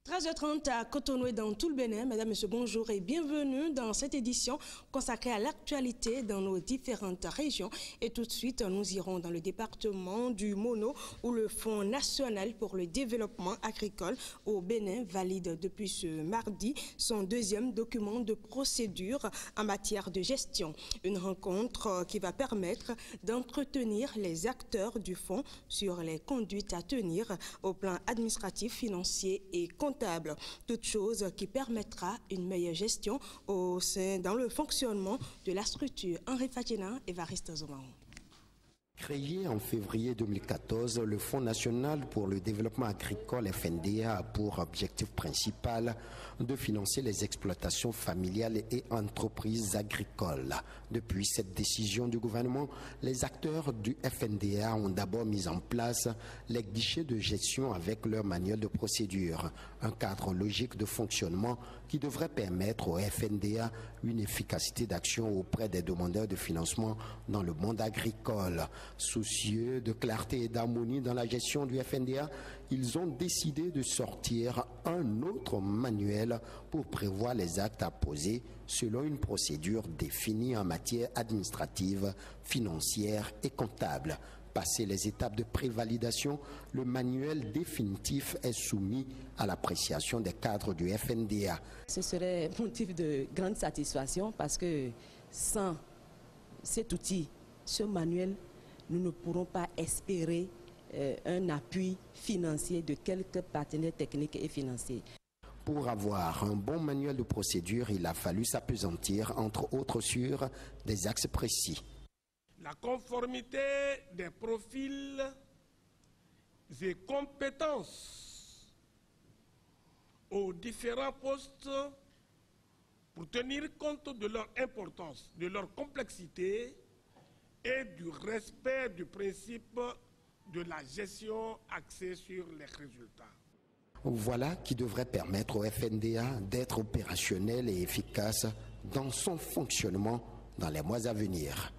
13h30 à Cotonou et dans tout le Bénin. Mesdames, Messieurs, bonjour et bienvenue dans cette édition consacrée à l'actualité dans nos différentes régions. Et tout de suite, nous irons dans le département du Mono où le Fonds national pour le développement agricole au Bénin valide depuis ce mardi son deuxième document de procédure en matière de gestion. Une rencontre qui va permettre d'entretenir les acteurs du fonds sur les conduites à tenir au plan administratif, financier et comptable. Toute chose qui permettra une meilleure gestion dans le fonctionnement de la structure. Henri Fatina, Évariste Zomaon. Créé en février 2014, le Fonds national pour le développement agricole FNDA a pour objectif principal de financer les exploitations familiales et entreprises agricoles. Depuis cette décision du gouvernement, les acteurs du FNDA ont d'abord mis en place les guichets de gestion avec leur manuel de procédure, un cadre logique de fonctionnement qui devrait permettre au FNDA une efficacité d'action auprès des demandeurs de financement dans le monde agricole. Soucieux de clarté et d'harmonie dans la gestion du FNDA, ils ont décidé de sortir un autre manuel pour prévoir les actes à poser selon une procédure définie en matière administrative, financière et comptable. Passé les étapes de prévalidation, le manuel définitif est soumis à l'appréciation des cadres du FNDA. Ce serait motif de grande satisfaction parce que sans cet outil, ce manuel, nous ne pourrons pas espérer un appui financier de quelques partenaires techniques et financiers. Pour avoir un bon manuel de procédure, il a fallu s'appesantir, entre autres, sur des axes précis. La conformité des profils et compétences aux différents postes pour tenir compte de leur importance, de leur complexité et du respect du principe de la gestion axée sur les résultats. Voilà qui devrait permettre au FNDA d'être opérationnel et efficace dans son fonctionnement dans les mois à venir.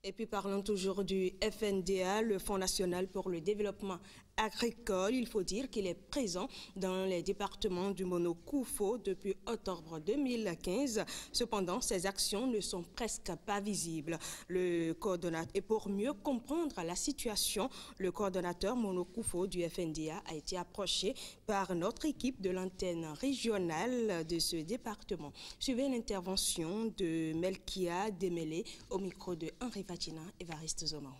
Et puis parlons toujours du FNDA, le Fonds national pour le développement agricole. Il faut dire qu'il est présent dans les départements du Mono-Koufo depuis octobre 2015. Cependant, ces actions ne sont presque pas visibles. Et pour mieux comprendre la situation, le coordonnateur Mono-Koufo du FNDA a été approché par notre équipe de l'antenne régionale de ce département. Suivez l'intervention de Melkia Demele au micro de Henri Fatina, Évariste Zomaon.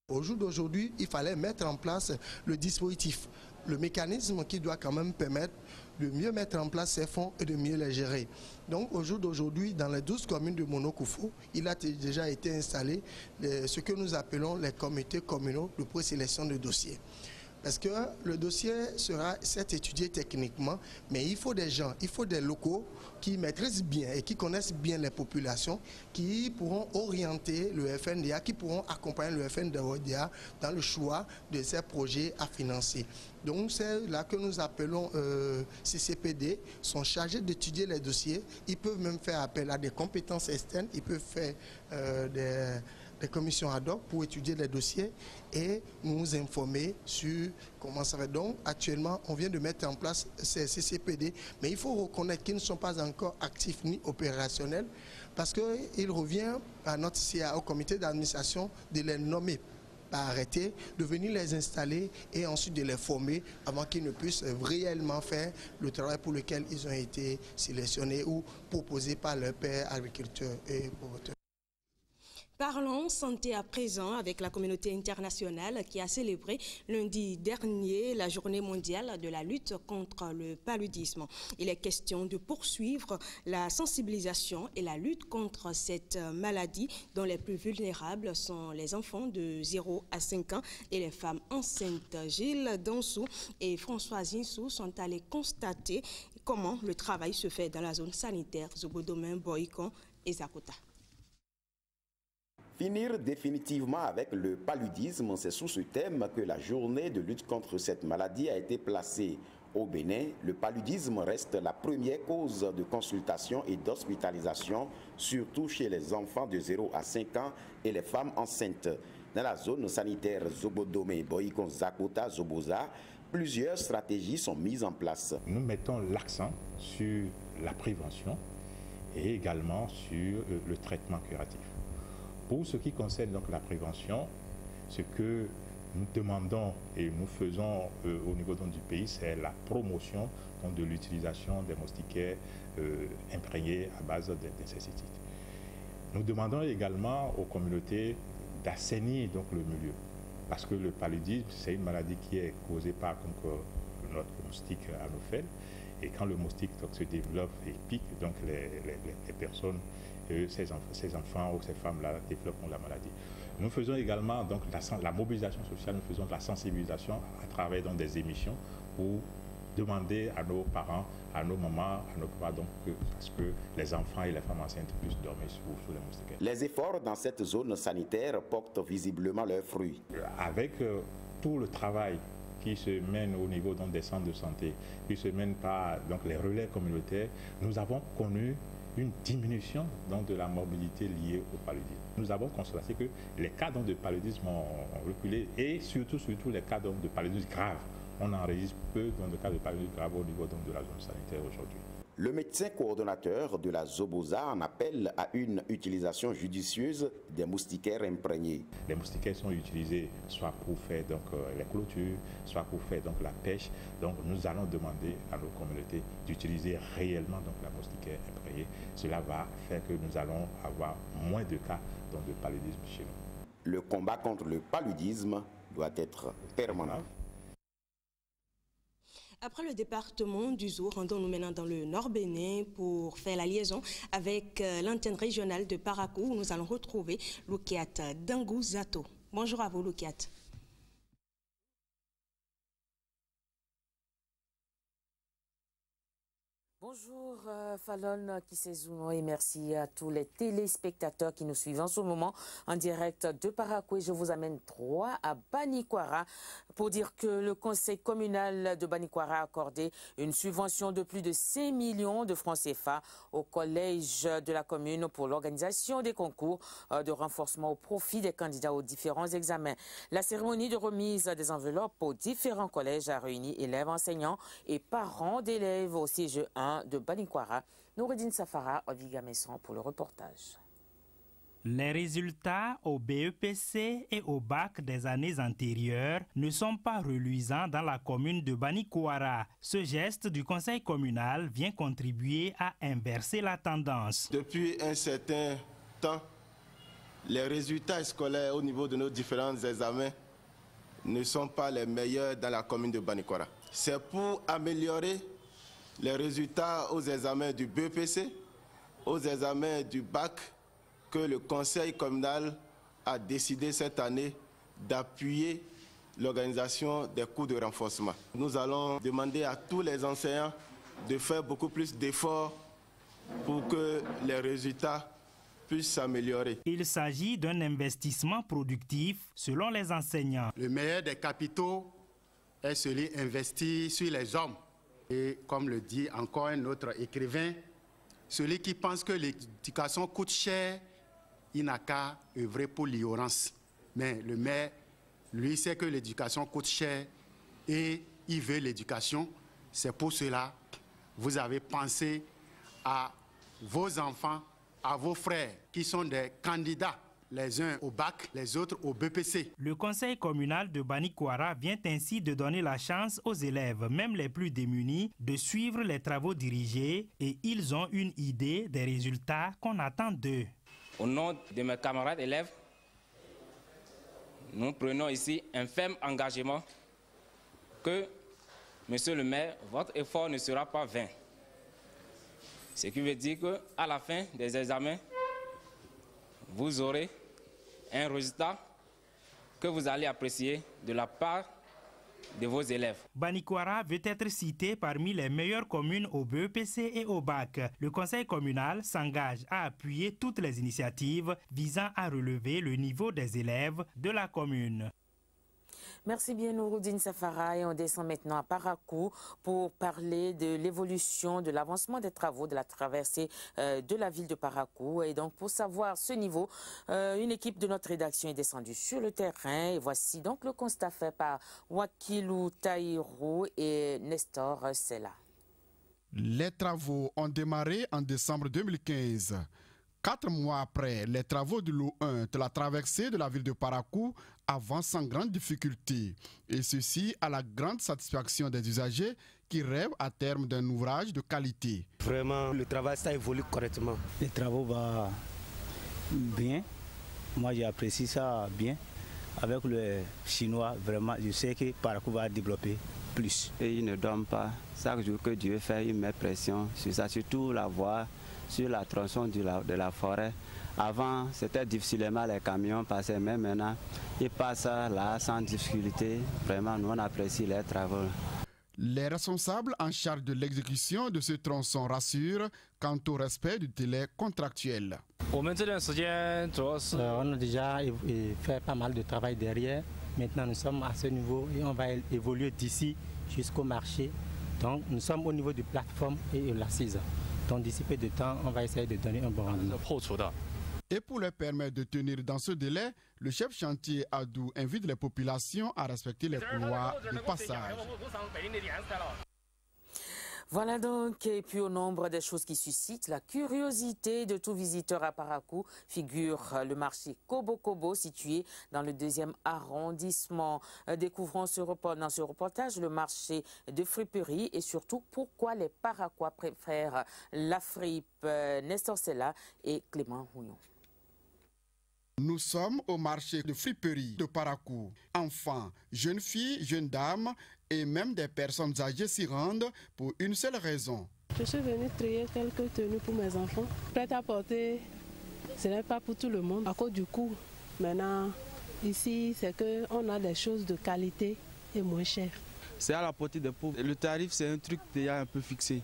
Au jour d'aujourd'hui, il fallait mettre en place le dispositif, le mécanisme qui doit quand même permettre de mieux mettre en place ces fonds et de mieux les gérer. Donc au jour d'aujourd'hui, dans les 12 communes de Mono-Koufo, il a déjà été installé ce que nous appelons les comités communaux de présélection de dossiers. Parce que le dossier sera certes étudié techniquement, mais il faut des gens, il faut des locaux qui maîtrisent bien et qui connaissent bien les populations, qui pourront orienter le FNDA, qui pourront accompagner le FNDA dans le choix de ces projets à financer. Donc c'est là que nous appelons CCPD, sont chargés d'étudier les dossiers. Ils peuvent même faire appel à des compétences externes, ils peuvent faire des commissions ad hoc pour étudier les dossiers et nous informer sur comment ça va. Donc actuellement, on vient de mettre en place ces CCPD, mais il faut reconnaître qu'ils ne sont pas encore actifs ni opérationnels parce qu'il revient à notre CA, au comité d'administration, de les nommer par arrêté, de venir les installer et ensuite de les former avant qu'ils ne puissent réellement faire le travail pour lequel ils ont été sélectionnés ou proposés par leurs pairs agriculteurs et producteurs. Parlons santé à présent avec la communauté internationale qui a célébré lundi dernier la journée mondiale de la lutte contre le paludisme. Il est question de poursuivre la sensibilisation et la lutte contre cette maladie dont les plus vulnérables sont les enfants de 0 à 5 ans et les femmes enceintes. Gilles Dansou et Françoise Insou sont allés constater comment le travail se fait dans la zone sanitaire Zobodomain, Boïkon et Zakota. Finir définitivement avec le paludisme, c'est sous ce thème que la journée de lutte contre cette maladie a été placée. Au Bénin, le paludisme reste la première cause de consultation et d'hospitalisation, surtout chez les enfants de 0 à 5 ans et les femmes enceintes. Dans la zone sanitaire Zobodome, Boyikon, Zakota, Zoboza, plusieurs stratégies sont mises en place. Nous mettons l'accent sur la prévention et également sur le traitement curatif. Pour ce qui concerne donc la prévention, ce que nous demandons et nous faisons au niveau du pays, c'est la promotion de l'utilisation des moustiquaires imprégnés à base d'insecticides. Nous demandons également aux communautés d'assainir donc le milieu, parce que le paludisme, c'est une maladie qui est causée par notre moustique Anophèle, et quand le moustique se développe et pique, donc les personnes, ces enfants ou ces femmes-là développent la maladie. Nous faisons également donc la mobilisation sociale, nous faisons de la sensibilisation à travers donc, des émissions pour demander à nos parents, à nos mamans, à nos papas, donc, parce que les enfants et les femmes enceintes puissent dormir sous les moustiquaires. Les efforts dans cette zone sanitaire portent visiblement leurs fruits. Avec tout le travail qui se mène au niveau donc, des centres de santé, qui se mène par donc, les relais communautaires, nous avons connu une diminution donc, de la morbidité liée au paludisme. Nous avons constaté que les cas donc, de paludisme ont reculé et surtout les cas donc, de paludisme grave. On enregistre peu dans le cas de paludisme grave au niveau donc, de la zone sanitaire aujourd'hui. Le médecin coordonnateur de la Zoboza en appelle à une utilisation judicieuse des moustiquaires imprégnés. Les moustiquaires sont utilisés soit pour faire donc, les clôtures, soit pour faire donc, la pêche. Donc nous allons demander à nos communautés d'utiliser réellement donc, la moustiquaire imprégnée. Cela va faire que nous allons avoir moins de cas donc, de paludisme chez nous. Le combat contre le paludisme doit être permanent. Après le département du Zou, rendons-nous maintenant dans le Nord Bénin pour faire la liaison avec l'antenne régionale de Parakou où nous allons retrouver Loukiat Dangouzato. Bonjour à vous Loukiat. Bonjour Fallon Kisezouno et merci à tous les téléspectateurs qui nous suivent en ce moment en direct de Parakou. Je vous amène droit à Banikwara pour dire que le conseil communal de Banikwara a accordé une subvention de plus de 5 millions de francs CFA au collège de la commune pour l'organisation des concours de renforcement au profit des candidats aux différents examens. La cérémonie de remise des enveloppes aux différents collèges a réuni élèves, enseignants et parents d'élèves au siège 1 de Banikwara. Noureddine Safara, Oviga Messon pour le reportage. Les résultats au BEPC et au bac des années antérieures ne sont pas reluisants dans la commune de Banikwara. Ce geste du conseil communal vient contribuer à inverser la tendance. Depuis un certain temps, les résultats scolaires au niveau de nos différents examens ne sont pas les meilleurs dans la commune de Banikwara. C'est pour améliorer les résultats aux examens du BEPC, aux examens du bac, que le conseil communal a décidé cette année d'appuyer l'organisation des cours de renforcement. Nous allons demander à tous les enseignants de faire beaucoup plus d'efforts pour que les résultats puissent s'améliorer. Il s'agit d'un investissement productif selon les enseignants. Le meilleur des capitaux est celui investi sur les hommes. Et comme le dit encore un autre écrivain, celui qui pense que l'éducation coûte cher, il n'a qu'à œuvrer pour l'ignorance. Mais le maire, lui, sait que l'éducation coûte cher et il veut l'éducation. C'est pour cela que vous avez pensé à vos enfants, à vos frères qui sont des candidats, les uns au bac, les autres au BPC. Le conseil communal de Banikwara vient ainsi de donner la chance aux élèves, même les plus démunis, de suivre les travaux dirigés et ils ont une idée des résultats qu'on attend d'eux. Au nom de mes camarades élèves, nous prenons ici un ferme engagement que, monsieur le maire, votre effort ne sera pas vain. Ce qui veut dire qu'à la fin des examens, vous aurez un résultat que vous allez apprécier de la part de vos élèves. Banikwara veut être cité parmi les meilleures communes au BEPC et au bac. Le conseil communal s'engage à appuyer toutes les initiatives visant à relever le niveau des élèves de la commune. Merci bien Nouroudine Safara et on descend maintenant à Parakou pour parler de l'évolution, de l'avancement des travaux de la traversée de la ville de Parakou. Et donc pour savoir ce niveau, une équipe de notre rédaction est descendue sur le terrain et voici donc le constat fait par Wakilou Taïrou et Nestor Sela. Les travaux ont démarré en décembre 2015. 4 mois après, les travaux de l'O1 de la traversée de la ville de Parakou avancent sans grande difficulté. Et ceci à la grande satisfaction des usagers qui rêvent à terme d'un ouvrage de qualité. Vraiment, le travail, ça évolue correctement. Les travaux vont bien. Moi, j'apprécie ça bien. Avec le chinois, vraiment, je sais que Parakou va développer plus. Et il ne dorment pas. Chaque jour que Dieu fait, il met pression sur ça, surtout la voie, sur la tronçon de la forêt. Avant, c'était difficilement les camions passaient, mais maintenant, ils passent là sans difficulté. Vraiment, nous, on apprécie les travaux. Les responsables en charge de l'exécution de ce tronçon rassurent quant au respect du délai contractuel. On a déjà fait pas mal de travail derrière. Maintenant, nous sommes à ce niveau et on va évoluer d'ici jusqu'au marché. Donc, nous sommes au niveau de plateforme et l'assise. Donc, d'ici peu de temps, on va essayer de donner un bon rendement. Et pour leur permettre de tenir dans ce délai, le chef chantier Adou invite les populations à respecter les couloirs de passage. Voilà donc, et puis au nombre des choses qui suscitent la curiosité de tout visiteur à Parakou figure le marché Kobo Kobo situé dans le 2e arrondissement. Découvrons dans ce reportage le marché de friperie et surtout pourquoi les Parakois préfèrent la fripe. Nestor Sela et Clément Houillon. Nous sommes au marché de friperie de Parakou. Enfants, jeunes filles, jeunes dames et même des personnes âgées s'y rendent pour une seule raison. Je suis venue trier quelques tenues pour mes enfants. Prêt à porter, ce n'est pas pour tout le monde. À cause du coût, maintenant, ici, c'est qu'on a des choses de qualité et moins chères. C'est à la portée des pauvres. Le tarif, c'est un truc déjà un peu fixé.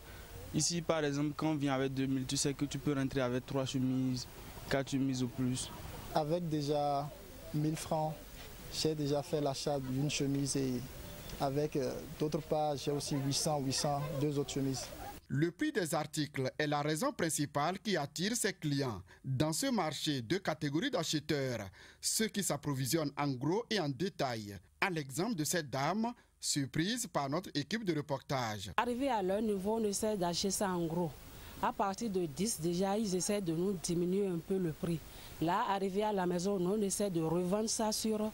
Ici, par exemple, quand on vient avec 2000, tu sais que tu peux rentrer avec 3 chemises, 4 chemises ou plus. Avec déjà 1000 francs, j'ai déjà fait l'achat d'une chemise et avec d'autre part, j'ai aussi 800, 2 autres chemises. Le prix des articles est la raison principale qui attire ses clients. Dans ce marché, 2 catégories d'acheteurs, ceux qui s'approvisionnent en gros et en détail. À l'exemple de cette dame, surprise par notre équipe de reportage. Arrivé à leur niveau, on essaie d'acheter ça en gros. À partir de 10, déjà, ils essaient de nous diminuer un peu le prix. Là, arrivé à la maison, on essaie de revendre ça sur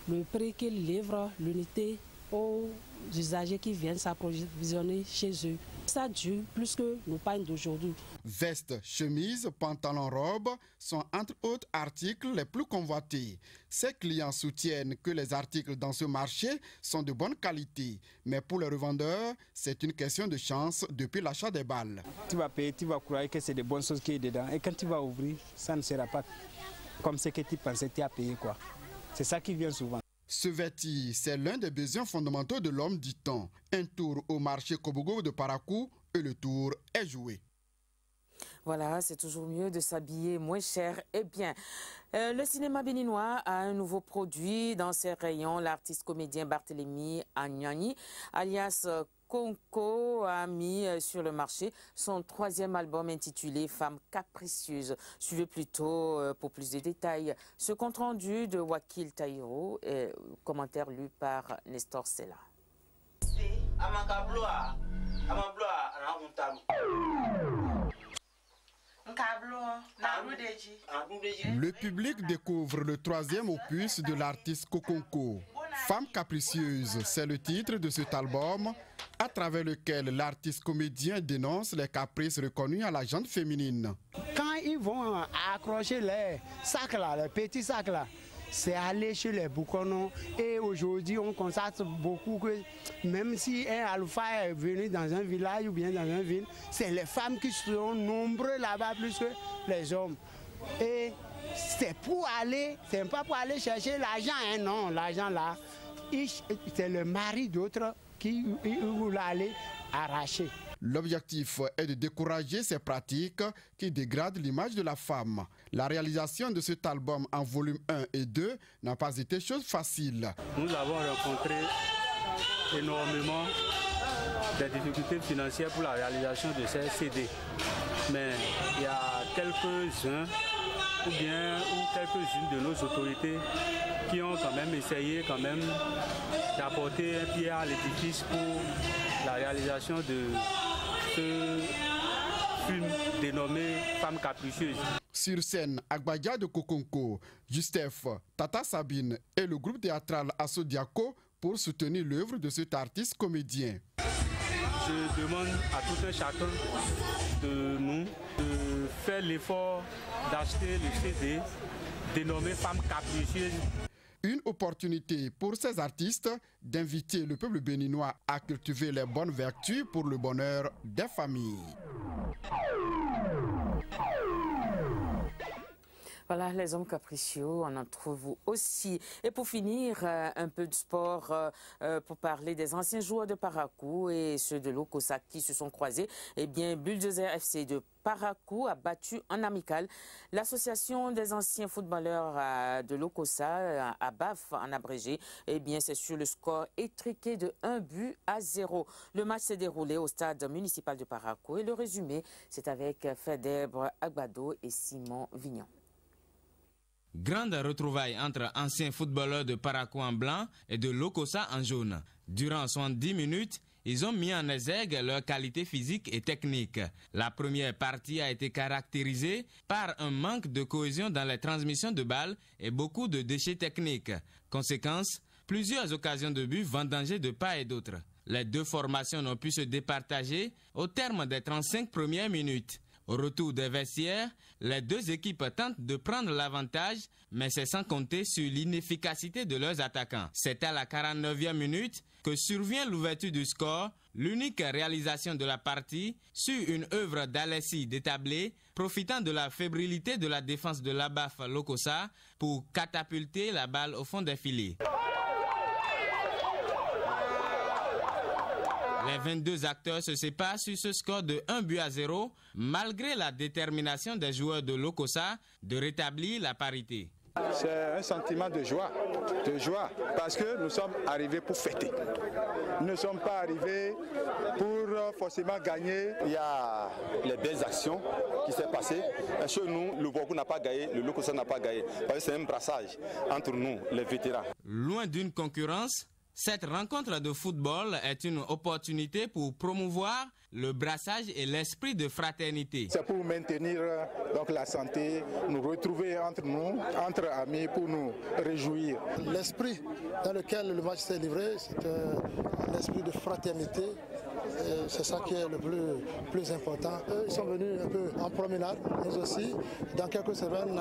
le prix qu'ils livrent l'unité aux usagers qui viennent s'approvisionner chez eux. Ça dure plus que nos pagnes d'aujourd'hui. Vestes, chemises, pantalons, robes sont entre autres articles les plus convoités. Ces clients soutiennent que les articles dans ce marché sont de bonne qualité. Mais pour les revendeurs, c'est une question de chance depuis l'achat des balles. Tu vas payer, tu vas croire que c'est des bonnes choses qui sont dedans. Et quand tu vas ouvrir, ça ne sera pas comme ce que tu pensais tu as payé, quoi. C'est ça qui vient souvent. Se vêtir, c'est l'un des besoins fondamentaux de l'homme, dit-on. Un tour au marché Kobogo de Parakou et le tour est joué. Voilà, c'est toujours mieux de s'habiller moins cher et bien. Le cinéma béninois a un nouveau produit dans ses rayons. L'artiste comédien Barthélémy Agnani, alias Konko, a mis sur le marché son 3e album intitulé Femme capricieuse. Suivez plutôt pour plus de détails ce compte rendu de Wakil Taïrou, commentaire lu par Nestor Sela. Le public découvre le 3e opus de l'artiste Kokonko. Femme capricieuse, c'est le titre de cet album à travers lequel l'artiste comédien dénonce les caprices reconnus à la gente féminine. Quand ils vont accrocher les sacs là, les petits sacs là, c'est aller chez les bouconons. Et aujourd'hui, on constate beaucoup que même si un alpha est venu dans un village ou bien dans une ville, c'est les femmes qui sont nombreuses là-bas plus que les hommes. Et c'est pour aller, c'est pas pour aller chercher l'argent, hein, non, l'argent là, c'est le mari d'autres qui voulait aller arracher. L'objectif est de décourager ces pratiques qui dégradent l'image de la femme. La réalisation de cet album en volume 1 et 2 n'a pas été chose facile. Nous avons rencontré énormément de difficultés financières pour la réalisation de ces CD. Mais il y a quelques-uns ou quelques-unes de nos autorités qui ont quand même essayé d'apporter un pied à l'édifice pour la réalisation de ce film dénommé Femme capricieuse. Sur scène, Agbadia de Kokonko, Justef, Tata Sabine et le groupe théâtral Assodiaco pour soutenir l'œuvre de cet artiste comédien. Je demande à tout un chacun de nous de faire l'effort d'acheter le CD dénommé Femme capricieuse. Une opportunité pour ces artistes d'inviter le peuple béninois à cultiver les bonnes vertus pour le bonheur des familles. Voilà, les hommes capricieux, on en trouve aussi. Et pour finir, un peu de sport pour parler des anciens joueurs de Parakou et ceux de l'Okosa qui se sont croisés. Eh bien, Bulldozer FC de Parakou a battu en amical l'association des anciens footballeurs de l'Okosa, à BAF en abrégé. Eh bien, c'est sur le score étriqué de 1-0. Le match s'est déroulé au stade municipal de Parakou et le résumé, c'est avec Fédèbre Agbado et Simon Vignon. Grande retrouvaille entre anciens footballeurs de Parakou en blanc et de l'Okosa en jaune. Durant 70 minutes, ils ont mis en exergue leur qualité physique et technique. La première partie a été caractérisée par un manque de cohésion dans les transmissions de balles et beaucoup de déchets techniques. Conséquence, plusieurs occasions de but vendangées de part et d'autre. Les deux formations n'ont pu se départager au terme des 35 premières minutes. Au retour des vestiaires, les deux équipes tentent de prendre l'avantage, mais c'est sans compter sur l'inefficacité de leurs attaquants. C'est à la 49e minute que survient l'ouverture du score, l'unique réalisation de la partie sur une œuvre d'Alessi Détablé, profitant de la fébrilité de la défense de l'Abaf Lokosa pour catapulter la balle au fond des filets. Les 22 acteurs se séparent sur ce score de 1-0, malgré la détermination des joueurs de l'Okosa de rétablir la parité. C'est un sentiment de joie, parce que nous sommes arrivés pour fêter. Nous ne sommes pas arrivés pour forcément gagner. Il y a les belles actions qui s'est passées. Chez nous, le Bokou n'a pas gagné, le Lokosa n'a pas gagné. Parce que c'est un brassage entre nous, les vétérans. Loin d'une concurrence, cette rencontre de football est une opportunité pour promouvoir le brassage et l'esprit de fraternité. C'est pour maintenir donc la santé, nous retrouver entre nous, entre amis, pour nous réjouir. L'esprit dans lequel le match s'est livré, c'est un esprit de fraternité. C'est ça qui est le plus important. Eux, ils sont venus un peu en promenade, nous aussi. Dans quelques semaines,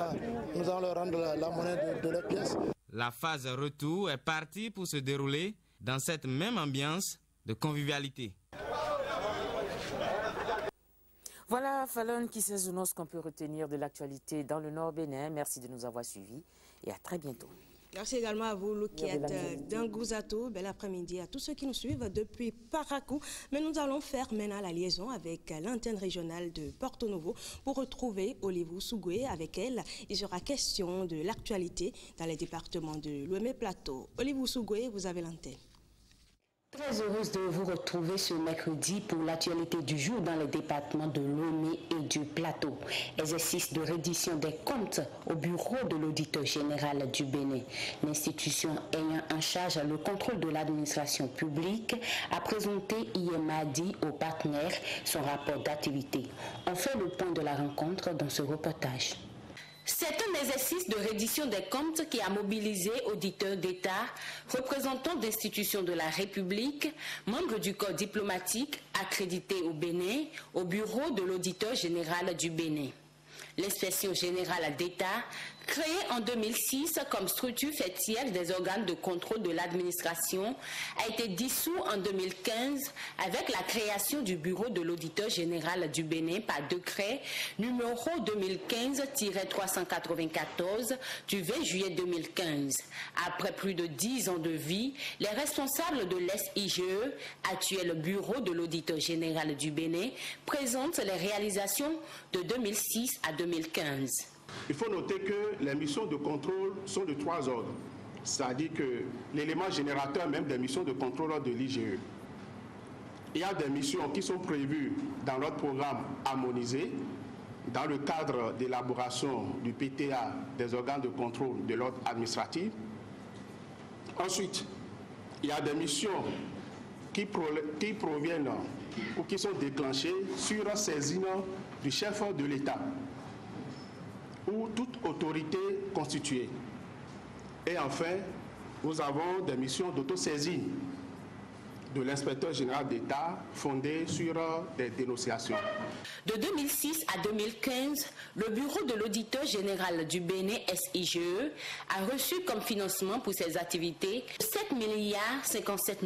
nous allons leur rendre la monnaie de leurs pièces. La phase retour est partie pour se dérouler dans cette même ambiance de convivialité. Voilà, Fallon qui sait ce qu'on peut retenir de l'actualité dans le Nord Bénin. Merci de nous avoir suivis et à très bientôt. Merci également à vous, Loukiette d'Angouzato. Bel après-midi à tous ceux qui nous suivent depuis Parakou. Mais nous allons faire maintenant la liaison avec l'antenne régionale de Porto Novo pour retrouver Olivou Sougoué. Avec elle, il sera question de l'actualité dans les départements de l'Ouémé Plateau. Olivou Sougoué, vous avez l'antenne. Très heureuse de vous retrouver ce mercredi pour l'actualité du jour dans les départements de l'Ouémé et du Plateau. Exercice de reddition des comptes au bureau de l'auditeur général du Bénin. L'institution ayant en charge le contrôle de l'administration publique a présenté hier mardi aux partenaires son rapport d'activité. On fait le point de la rencontre dans ce reportage. C'est un exercice de reddition des comptes qui a mobilisé auditeurs d'État, représentants d'institutions de la République, membres du corps diplomatique accrédités au Bénin, au bureau de l'auditeur général du Bénin. L'inspection générale d'État Créé en 2006 comme structure faîtière des organes de contrôle de l'administration, a été dissous en 2015 avec la création du bureau de l'auditeur général du Bénin par décret numéro 2015-394 du 20 juillet 2015. Après plus de 10 ans de vie, les responsables de l'SIGE, actuel bureau de l'auditeur général du Bénin, présentent les réalisations de 2006 à 2015. Il faut noter que les missions de contrôle sont de 3 ordres, c'est-à-dire que l'élément générateur même des missions de contrôle de l'IGE. Il y a des missions qui sont prévues dans notre programme harmonisé, dans le cadre d'élaboration du PTA des organes de contrôle de l'ordre administratif. Ensuite, il y a des missions qui proviennent ou qui sont déclenchées sur saisine du chef de l'État ou toute autorité constituée. Et enfin, nous avons des missions d'autosaisine de l'inspecteur général d'État fondées sur des dénonciations. De 2006 à 2015, le bureau de l'auditeur général du Bénin SIGE a reçu comme financement pour ses activités 7 57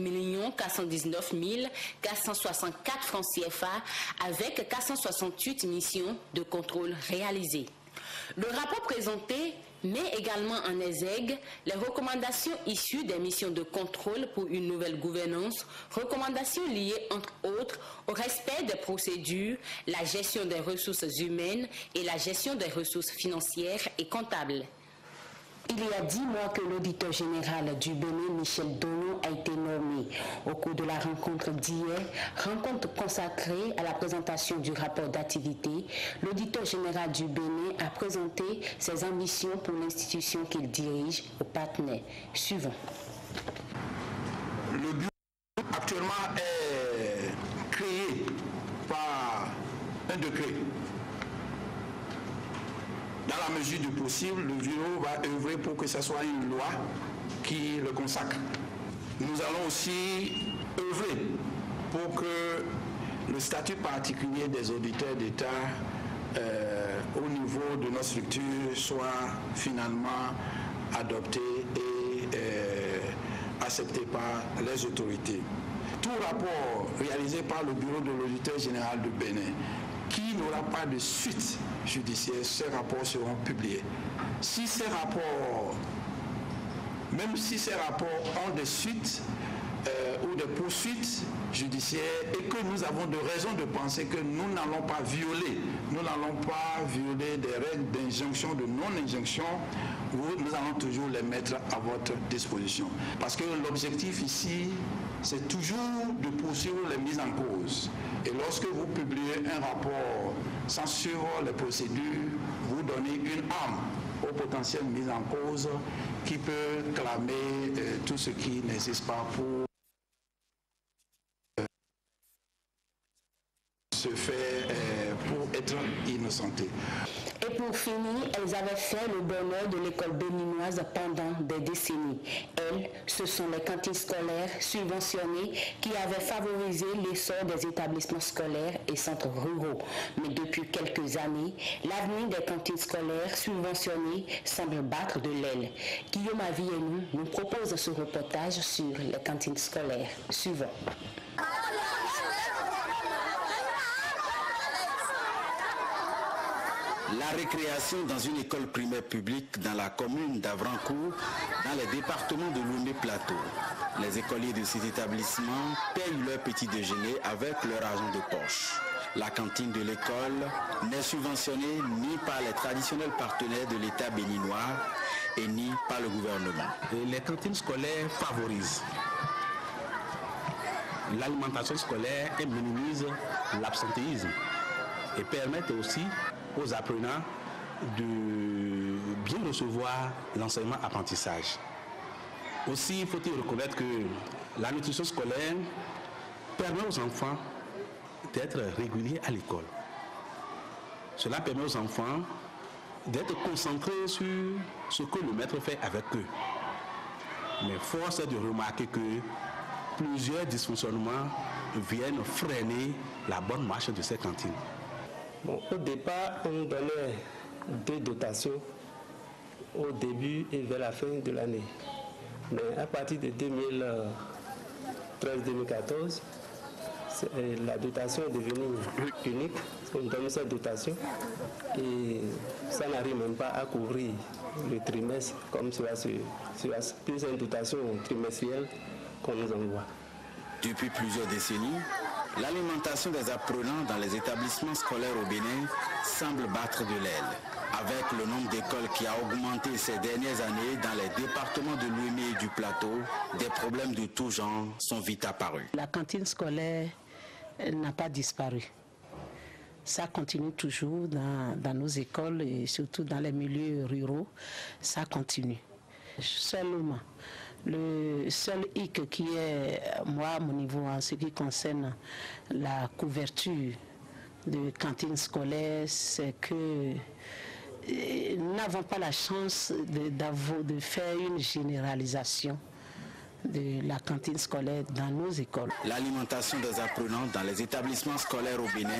419 464 francs CFA avec 468 missions de contrôle réalisées. Le rapport présenté met également en exergue les recommandations issues des missions de contrôle pour une nouvelle gouvernance, recommandations liées entre autres au respect des procédures, la gestion des ressources humaines et la gestion des ressources financières et comptables. Il y a 10 mois que l'auditeur général du Bénin, Michel Dono, a été nommé. Au cours de la rencontre d'hier, rencontre consacrée à la présentation du rapport d'activité, l'auditeur général du Bénin a présenté ses ambitions pour l'institution qu'il dirige aux partenaires. Suivant. Le bureau actuellement est créé par un décret. Dans la mesure du possible, le bureau va œuvrer pour que ce soit une loi qui le consacre. Nous allons aussi œuvrer pour que le statut particulier des auditeurs d'État au niveau de notre structure soit finalement adopté et accepté par les autorités. Tout rapport réalisé par le bureau de l'auditeur général du Bénin qui n'aura pas de suite judiciaire, ces rapports seront publiés. Si ces rapports, même si ces rapports ont des suites ou des poursuites judiciaires et que nous avons de raisons de penser que nous n'allons pas violer des règles d'injonction, de non-injonction, nous allons toujours les mettre à votre disposition. Parce que l'objectif ici, c'est toujours de poursuivre les mises en cause. Et lorsque vous publiez un rapport sur les procédures, vous donnez une arme aux potentielles mises en cause qui peut clamer tout ce qui n'existe pas pour se faire, pour être innocenté. Et pour finir, elles avaient fait le bonheur de l'école béninoise pendant des décennies. Elles, ce sont les cantines scolaires subventionnées qui avaient favorisé l'essor des établissements scolaires et centres ruraux. Mais depuis quelques années, l'avenir des cantines scolaires subventionnées semble battre de l'aile. Guillaume Avie et nous propose ce reportage sur les cantines scolaires. Suivant. La récréation dans une école primaire publique dans la commune d'Avrancourt, dans les départements de Lomé-Plateau. Les écoliers de cet établissement payent leur petit déjeuner avec leur argent de poche. La cantine de l'école n'est subventionnée ni par les traditionnels partenaires de l'État béninois et ni par le gouvernement. Et les cantines scolaires favorisent l'alimentation scolaire et minimisent l'absentéisme et permettent aussi aux apprenants de bien recevoir l'enseignement-apprentissage. Aussi, faut-il reconnaître que la nutrition scolaire permet aux enfants d'être réguliers à l'école. Cela permet aux enfants d'être concentrés sur ce que le maître fait avec eux. Mais force est de remarquer que plusieurs dysfonctionnements viennent freiner la bonne marche de ces cantines. Bon, au départ, on nous donnait 2 dotations au début et vers la fin de l'année. Mais à partir de 2013-2014, la dotation est devenue unique. On donne cette dotation et ça n'arrive même pas à couvrir le trimestre comme cela, plus une dotation trimestrielle qu'on nous envoie. Depuis plusieurs décennies, l'alimentation des apprenants dans les établissements scolaires au Bénin semble battre de l'aile. Avec le nombre d'écoles qui a augmenté ces dernières années dans les départements de Lomé et du Plateau, des problèmes de tout genre sont vite apparus. La cantine scolaire n'a pas disparu. Ça continue toujours dans nos écoles et surtout dans les milieux ruraux, ça continue. Seulement, le seul hic qui est, moi, à mon niveau, en ce qui concerne la couverture de cantines scolaires, c'est que nous n'avons pas la chance de faire une généralisation de la cantine scolaire dans nos écoles. L'alimentation des apprenants dans les établissements scolaires au Bénin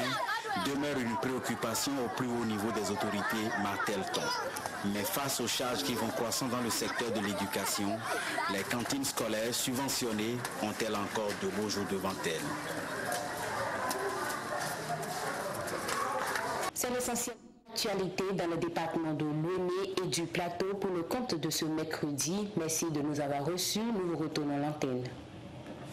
demeure une préoccupation au plus haut niveau des autorités, martèle-t-on. Mais face aux charges qui vont croissant dans le secteur de l'éducation, les cantines scolaires subventionnées ont-elles encore de beaux jours devant elles? C'est l'essentiel. Actualité dans le département de Lomé et du Plateau pour le compte de ce mercredi. Merci de nous avoir reçus. Nous vous retournons l'antenne.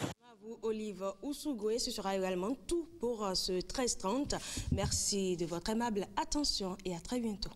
À vous, Olive Ousougoué. Ce sera également tout pour ce 13h30. Merci de votre aimable attention et à très bientôt.